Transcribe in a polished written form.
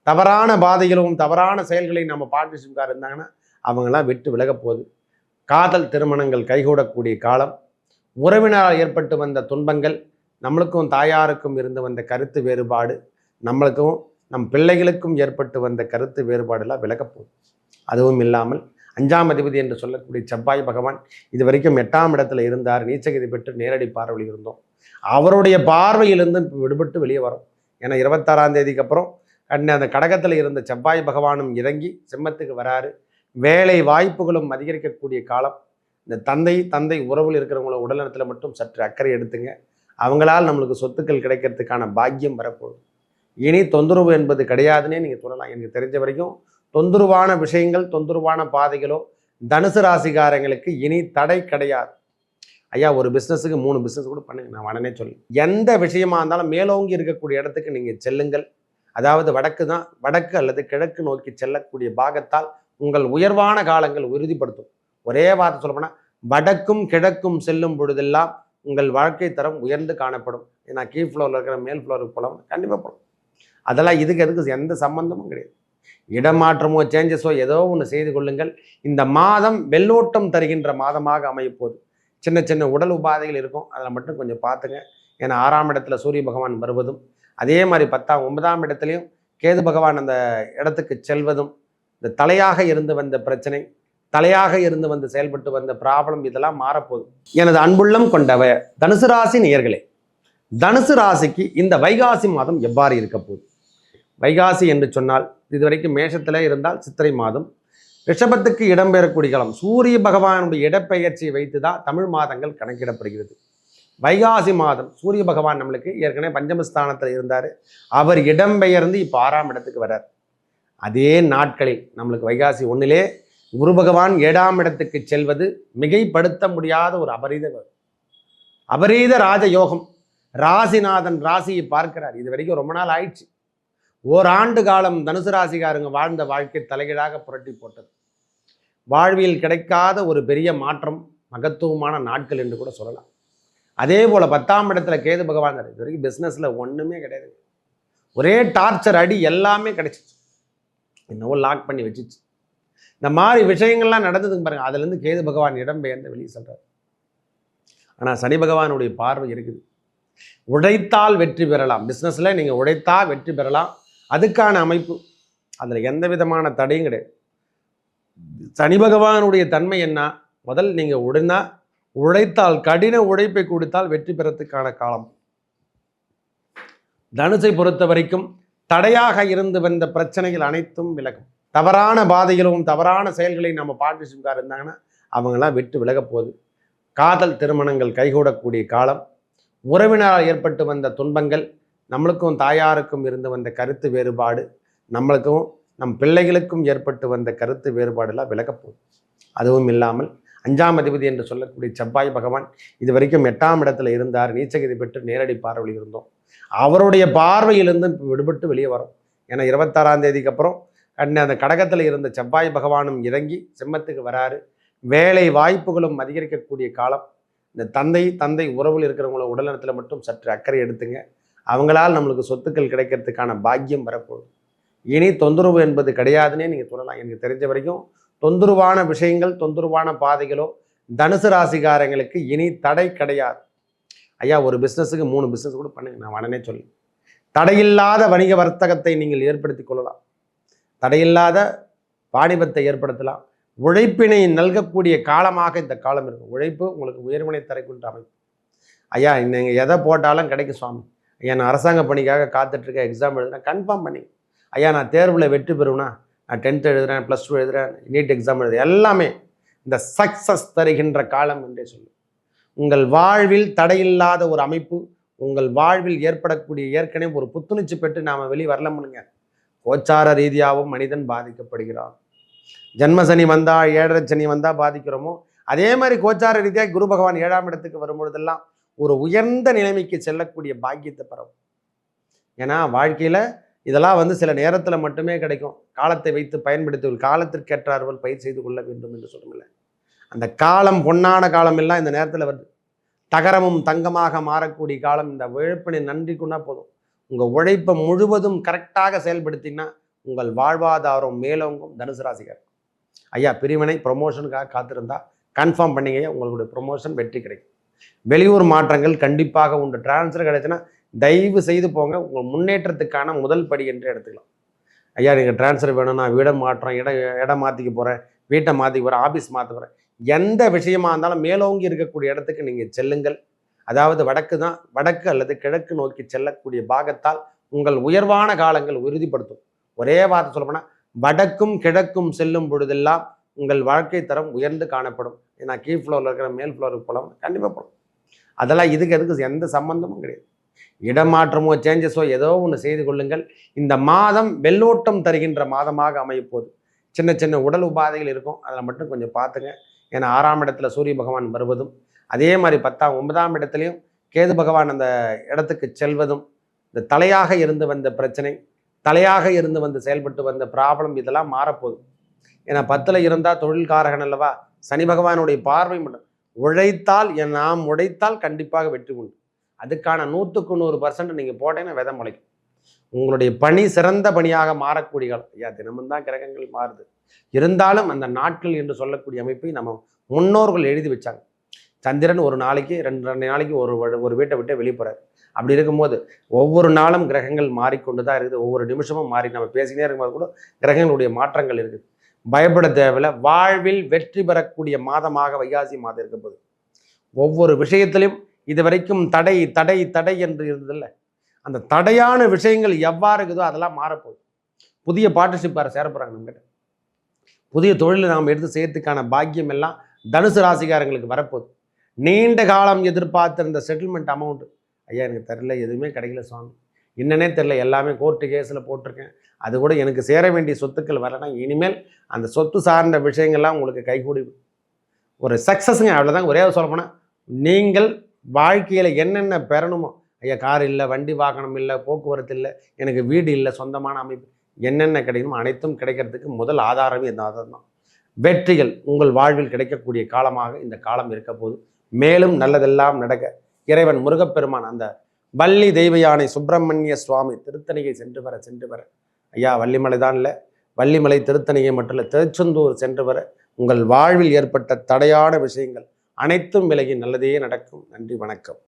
தவறான பாதைகளும் தவறான செயல்களையும் நம்ம பார்ட்னர்ஷிப்கார் இருந்தாங்கன்னா அவங்களாம் விட்டு விலக போகுது. காதல் திருமணங்கள் கைகூடக்கூடிய காலம். உறவினரால் ஏற்பட்டு வந்த துன்பங்கள், நம்மளுக்கும் தாயாருக்கும் இருந்து வந்த கருத்து வேறுபாடு, நம்மளுக்கும் நம் பிள்ளைகளுக்கும் ஏற்பட்டு வந்த கருத்து வேறுபாடெல்லாம் விலகப் போகுது. அதுவும் இல்லாமல் 5ஆம் அதிபதி என்று சொல்லக்கூடிய செவ்வாய் பகவான் இது வரைக்கும் 8ஆம் இடத்துல இருந்தார். நீச்சகதி பெற்று நேரடி பார்வையில் இருந்தோம். அவருடைய பார்வையிலிருந்து விடுபட்டு வெளியே வரும். ஏன்னா 26ஆம் தேதிக்கு அப்புறம் அந்த கடகத்தில் இருந்த செவ்வாய் பகவானும் இறங்கி சிம்மத்துக்கு வராரு. வேலை வாய்ப்புகளும் அதிகரிக்கக்கூடிய காலம். இந்த தந்தை உறவில் இருக்கிறவங்கள உடல்நலத்தில் மட்டும் சற்று அக்கறை எடுத்துங்க. அவங்களால் நம்மளுக்கு சொத்துக்கள் கிடைக்கிறதுக்கான பாக்கியம் வரப்போகுது. இனி தொந்தரவு என்பது கிடையாதுன்னே நீங்கள் சொல்லலாம். எனக்கு தெரிஞ்ச வரைக்கும் தொந்தரவான விஷயங்கள், தொந்தரவான பாதைகளோ தனுசு ராசிக்காரங்களுக்கு இனி தடை கிடையாது. ஐயா, ஒரு பிஸ்னஸுக்கு 3 பிஸ்னஸ் கூட பண்ணுங்க, நான் உடனே சொல்லி. எந்த விஷயமா இருந்தாலும் மேலோங்கி இருக்கக்கூடிய இடத்துக்கு நீங்கள் செல்லுங்கள். அதாவது வடக்கு அல்லது கிழக்கு நோக்கி செல்லக்கூடிய பாகத்தால் உங்கள் உயர்வான காலங்கள் உறுதிப்படுத்தும். ஒரே வார்த்தை சொல்லப்போனால் வடக்கும் கிழக்கும் செல்லும் பொழுதெல்லாம் உங்கள் வாழ்க்கை தரம் உயர்ந்து காணப்படும். ஏன்னா கீழ் ஃப்ளோரில் இருக்கிற மேல் ஃப்ளோருக்கு போகலாம், கண்டிப்பாக போகலாம். அதெல்லாம் இதுக்கு எந்த சம்பந்தமும் கிடையாது. இடமாற்றமோ சேஞ்சஸோ ஏதோ ஒன்று செய்து கொள்ளுங்கள். இந்த மாதம் வெள்ளோட்டம் தருகின்ற மாதமாக அமையப்போகுது. சின்ன சின்ன உடல் உபாதைகள் இருக்கும், அதில் மட்டும் கொஞ்சம் பார்த்துங்க. ஏன்னா 6ஆம் இடத்துல சூரிய பகவான் வருவதும், அதே மாதிரி 9ஆம் இடத்துலையும் கேது பகவான் அந்த இடத்துக்கு செல்வதும், இந்த தலையாக இருந்து வந்த பிரச்சனை, தலையாக இருந்து வந்து செயல்பட்டு வந்த ப்ராப்ளம் இதெல்லாம் மாறப்போகுது. எனது அன்புள்ளம் கொண்டவ தனுசு ராசி நேயர்களே, தனுசு ராசிக்கு இந்த வைகாசி மாதம் எவ்வாறு இருக்க போகுது? வைகாசி என்று சொன்னால் இதுவரைக்கும் மேஷத்தில் இருந்தால் சித்திரை மாதம், ரிஷபத்துக்கு இடம்பெறக்கூடிய காலம். சூரிய பகவானுடைய இடப்பெயர்ச்சியை வைத்து தான் தமிழ் மாதங்கள் கணக்கிடப்படுகிறது. வைகாசி மாதம் சூரிய பகவான் நம்மளுக்கு ஏற்கனவே பஞ்சமஸ்தானத்தில் இருந்தார். அவர் இடம்பெயர்ந்து இப்போ 6ஆம் இடத்துக்கு வர்றார். அதே நாட்களில் நம்மளுக்கு வைகாசி 1 குரு பகவான் 7ஆம் இடத்துக்கு செல்வது மிகைப்படுத்த முடியாத ஒரு அபரீத ராஜயோகம். ராசிநாதன் ராசியை பார்க்கிறார். இது வரைக்கும் ரொம்ப நாள் ஆயிடுச்சு. ஓராண்டு காலம் தனுசு ராசிக்காரங்க வாழ்ந்த வாழ்க்கை தலைகீழாக புரட்டி போட்டது. வாழ்வியல் கிடைக்காத ஒரு பெரிய மாற்றம், மகத்துவமான நாட்கள் என்று கூட சொல்லலாம். அதே போல் 10ஆம் இடத்துல கேது பகவான் இது வரைக்கும் பிஸ்னஸில் ஒன்றுமே கிடையாது. ஒரே டார்ச்சர் அடி எல்லாமே கிடைச்சிச்சு, என்னவோ லாக் பண்ணி வச்சிச்சு. இந்த மாதிரி விஷயங்கள்லாம் நடந்ததுக்கு பாருங்க. அதுலேருந்து கேது பகவான் இடம்பெயர்ந்து வெளியே சொல்கிறார். ஆனால் சனி பகவானுடைய பார்வை இருக்குது. உழைத்தால் வெற்றி பெறலாம். பிஸ்னஸில் நீங்கள் உழைத்தால் வெற்றி பெறலாம், அதுக்கான அமைப்பு. அதில் எந்த விதமான தடையும் கிடையாது. சனி பகவானுடைய தன்மை என்ன? முதல் நீங்கள் உழைத்தால், கடின உழைப்பை கொடுத்தால் வெற்றி பெறத்துக்கான காலம். தனுசை பொறுத்த வரைக்கும் தடையாக இருந்து வந்த பிரச்சனைகள் அனைத்தும் விலகும். தவறான பாதைகளும் தவறான செயல்களையும் நம்ம பார்ட்னர்ஷிப்கார் இருந்தாங்கன்னா அவங்களாம் விட்டு விலக போகுது. காதல் திருமணங்கள் கைகூடக்கூடிய காலம். உறவினரால் ஏற்பட்டு வந்த துன்பங்கள், நம்மளுக்கும் தாயாருக்கும் இருந்து வந்த கருத்து வேறுபாடு, நம்மளுக்கும் நம் பிள்ளைகளுக்கும் ஏற்பட்டு வந்த கருத்து வேறுபாடெல்லாம் விலகப் போகுது. அதுவும் இல்லாமல் 5ஆம் அதிபதி என்று சொல்லக்கூடிய செவ்வாய் பகவான் இது வரைக்கும் 8ஆம் இடத்துல இருந்தார். நீச்சகதி பெற்று நேரடி பார்வையில் இருந்தோம். அவருடைய பார்வையிலிருந்து விடுபட்டு வெளியே வரும். ஏன்னா 26ஆம் தேதிக்கு அப்புறம் அந்த கடகத்தில் இருந்த செவ்வாய் பகவானும் இறங்கி சிம்மத்துக்கு வராரு. வேலை வாய்ப்புகளும் அதிகரிக்கக்கூடிய காலம். இந்த தந்தை உறவில் இருக்கிறவங்கள உடல்நலத்தில் மட்டும் சற்று அக்கறை எடுத்துங்க. அவங்களால் நம்மளுக்கு சொத்துக்கள் கிடைக்கிறதுக்கான பாக்கியம் வரப்போகுது. இனி தொந்தரவு என்பது கிடையாதுன்னே நீங்கள் சொல்லலாம். எனக்கு தெரிஞ்ச வரைக்கும் தொந்தரவான விஷயங்கள், தொந்தரவான பாதைகளோ தனுசு ராசிக்காரங்களுக்கு இனி தடை கிடையாது. ஐயா, ஒரு பிஸ்னஸுக்கு 3 பிஸ்னஸ் கூட பண்ணுங்க, நான் உடனே சொல்லி. தடையில்லாத வணிக வர்த்தகத்தை நீங்கள் ஏற்படுத்தி கொள்ளலாம். தடையில்லாத வாணிபத்தை ஏற்படுத்தலாம். உழைப்பினை நல்கக்கூடிய காலமாக இந்த காலம் இருக்கும். உழைப்பு உங்களுக்கு உயர்வினை தரக்கூடிய அமைப்பு. ஐயா, நீங்கள் எதை போட்டாலும் கிடைக்கும் சுவாமி. ஐயா, நான் அரசாங்க பணிக்காக காத்துட்ருக்கேன், எக்ஸாம் எழுதுறேன், கன்ஃபார்ம் பண்ணி. ஐயா, நான் தேர்வில் வெற்றி பெறுவேன்னா, நான் 10th எழுதுகிறேன், +2 எழுதுகிறேன், நீட் எக்ஸாம் எழுதுறேன், எல்லாமே இந்த சக்ஸஸ் தருகின்ற காலம் என்றே சொல்லு. உங்கள் வாழ்வில் தடையில்லாத ஒரு அமைப்பு, உங்கள் வாழ்வில் ஏற்படக்கூடிய ஏற்கனவே ஒரு புத்துணர்ச்சி பெற்று நாம் வெளியே வரலமுனுங்க. கோச்சார ரீதியாகவும் மனிதன் பாதிக்கப்படுகிறான். ஜன்மசனி வந்தால், 7.5 சனி வந்தால் பாதிக்கிறோமோ, அதே மாதிரி கோச்சார ரீதியாக குரு பகவான் 7ஆம் இடத்துக்கு வரும்பொழுதெல்லாம் ஒரு உயர்ந்த நிலைமைக்கு செல்லக்கூடிய பாக்கியத்தை பெறும். ஏன்னா வாழ்க்கையில் இதெல்லாம் சில நேரத்தில் மட்டுமே கிடைக்கும். காலத்தை வைத்து பயன்படுத்தி காலத்திற்கேற்றார்கள் பயிர் செய்து கொள்ள வேண்டும் என்று சொல்லல. அந்த காலம் பொன்னான காலம் எல்லாம் இந்த நேரத்தில் வருது. தகரமும் தங்கமாக மாறக்கூடிய காலம். இந்த உழைப்பினை நன்றி கொண்டா போதும். உங்கள் உழைப்பை முழுவதும் கரெக்டாக செயல்படுத்தினா உங்கள் வாழ்வாதாரம் மேலோங்கும். தனுசு ராசிக்கார் ஐயா பிரிவினை ப்ரொமோஷனுக்காக காத்திருந்தா கன்ஃபார்ம் பண்ணிங்க, உங்களுடைய ப்ரொமோஷன் வெற்றி கிடைக்கும். வெளியூர் மாற்றங்கள் கண்டிப்பாக உண்டு. டிரான்ஸ்ஃபர் கிடைச்சுன்னா தயவு செய்து போங்க, உங்கள் முன்னேற்றத்துக்கான முதல் படி என்று எடுத்துக்கலாம். ஐயா நீங்கள் டிரான்ஸ்ஃபர் வேணும், நான் வீடை மாற்றோம், இடம் மாற்றிக்க போகிறேன், வீட்டை மாற்றிக்க போகிறேன், ஆஃபீஸ் மாற்ற போகிறேன், எந்த விஷயமா இருந்தாலும் மேலோங்கி இருக்கக்கூடிய இடத்துக்கு நீங்கள் செல்லுங்கள். அதாவது வடக்கு அல்லது கிழக்கு நோக்கி செல்லக்கூடிய பாகத்தால் உங்கள் உயர்வான காலங்கள் உறுதிப்படுத்தும். ஒரே வார்த்தை சொல்லப்போனால் வடக்கும் கிழக்கும் செல்லும் பொழுதெல்லாம் உங்கள் வாழ்க்கை தரம் உயர்ந்து காணப்படும். ஏன்னா கீழ் ஃப்ளோரில் இருக்கிற மேல் ஃப்ளோருக்கு போகலாம், கண்டிப்பாக போகலாம். அதெல்லாம் இதுக்கு எந்த சம்பந்தமும் கிடையாது. இடமாற்றமோ சேஞ்சஸோ ஏதோ ஒன்று செய்து கொள்ளுங்கள். இந்த மாதம் வெள்ளோட்டம் தருகின்ற மாதமாக அமையப்போகுது. சின்ன சின்ன உடல் உபாதைகள் இருக்கும், அதில் மட்டும் கொஞ்சம் பார்த்துங்க. ஏன்னா 6ஆம் இடத்துல சூரிய பகவான் வருவதும், அதே மாதிரி 9ஆம் இடத்துலையும் கேது பகவான் அந்த இடத்துக்கு செல்வதும், இந்த தலையாக இருந்து வந்த பிரச்சனை, தலையாக இருந்து வந்து செயல்பட்டு வந்த ப்ராப்ளம் இதெல்லாம் மாறப்போகுது. ஏன்னா 10ல் இருந்தால் தொழில்காரகன் அல்லவா, சனி பகவானுடைய பார்வை மட்டும். நாம் உழைத்தால் கண்டிப்பாக வெற்றி உண்டு. அதுக்கான 100க்கு 100% நீங்கள் போட்டீங்கன்னா விதை முளைக்கும். உங்களுடைய பணி சிறந்த பணியாக மாறக்கூடிய காலம். ஐயா தினமும் தான் கிரகங்கள் மாறுது, இருந்தாலும் அந்த நாட்கள் என்று சொல்லக்கூடிய அமைப்பை நம்ம முன்னோர்கள் எழுதி வச்சாங்க. சந்திரன் ஒரு நாளைக்கு 2 நாளைக்கு ஒரு வீட்டை விட்டு வெளியே போகிறார். அப்படி இருக்கும்போது ஒவ்வொரு நாளும் கிரகங்கள் மாறிக்கொண்டு தான் இருக்குது. ஒவ்வொரு நிமிஷமும் மாறி நம்ம பேசினே இருக்கும்போது கூட கிரகங்களுடைய மாற்றங்கள் இருக்குது. பயப்பட தேவையில்லை. வாழ்வில் வெற்றி பெறக்கூடிய மாதமாக வைகாசி மாதம் இருக்க போகுது. ஒவ்வொரு விஷயத்திலும் இதுவரைக்கும் தடை தடை தடை என்று இருந்ததில்லை, அந்த தடையான விஷயங்கள் எவ்வாறு இருக்குதோ அதெல்லாம் மாறப்போகுது. புதிய பார்ட்னர்ஷிப் வேறு சேரப்போகிறாங்க நம்மகிட்ட. புதிய தொழிலை நாம் எடுத்து செய்யறதுக்கான பாக்கியம் எல்லாம் தனுசு ராசிக்காரங்களுக்கு வரப்போகுது. நீண்ட காலம் எதிர்பார்த்திருந்த செட்டில்மெண்ட் அமௌண்ட்டு, ஐயா எனக்கு தெரியல, எதுவுமே கிடைக்கல சுவாமி, என்னன்னே தெரில, எல்லாமே கோர்ட்டு கேஸில் போட்டிருக்கேன், அது கூட எனக்கு சேர வேண்டிய சொத்துக்கள் வரலைன்னா இனிமேல் அந்த சொத்து சார்ந்த விஷயங்கள்லாம் உங்களுக்கு கைகூடி ஒரு சக்ஸஸுங்க. அவ்வளோதான். ஒரே சொல்லப்போனால் நீங்கள் வாழ்க்கையில் என்னென்ன பெறணுமோ, ஐயா கார் இல்லை, வண்டி வாகனம் இல்லை, போக்குவரத்து இல்லை, எனக்கு வீடு இல்லை, சொந்தமான அமைப்பு, என்னென்ன கிடைக்கணுமோ அனைத்தும் கிடைக்கிறதுக்கு முதல் ஆதாரமே இந்த ஆதாரம் தான். வெற்றிகள் உங்கள் வாழ்வில் கிடைக்கக்கூடிய காலமாக இந்த காலம் இருக்க போது. மேலும் நல்லதெல்லாம் நடக்க இறைவன் முருகப்பெருமான் அந்த வள்ளி தெய்வ யானை சுப்பிரமணிய சுவாமி திருத்தணிகை சென்று வர ஐயா வள்ளிமலை தான் இல்லை, வள்ளிமலை திருத்தணிகை மட்டும் இல்லை, திருச்செந்தூர் சென்று வர உங்கள் வாழ்வில் ஏற்பட்ட தடையான விஷயங்கள் அனைத்தும் விலகி நல்லதே நடக்கும். நன்றி, வணக்கம்.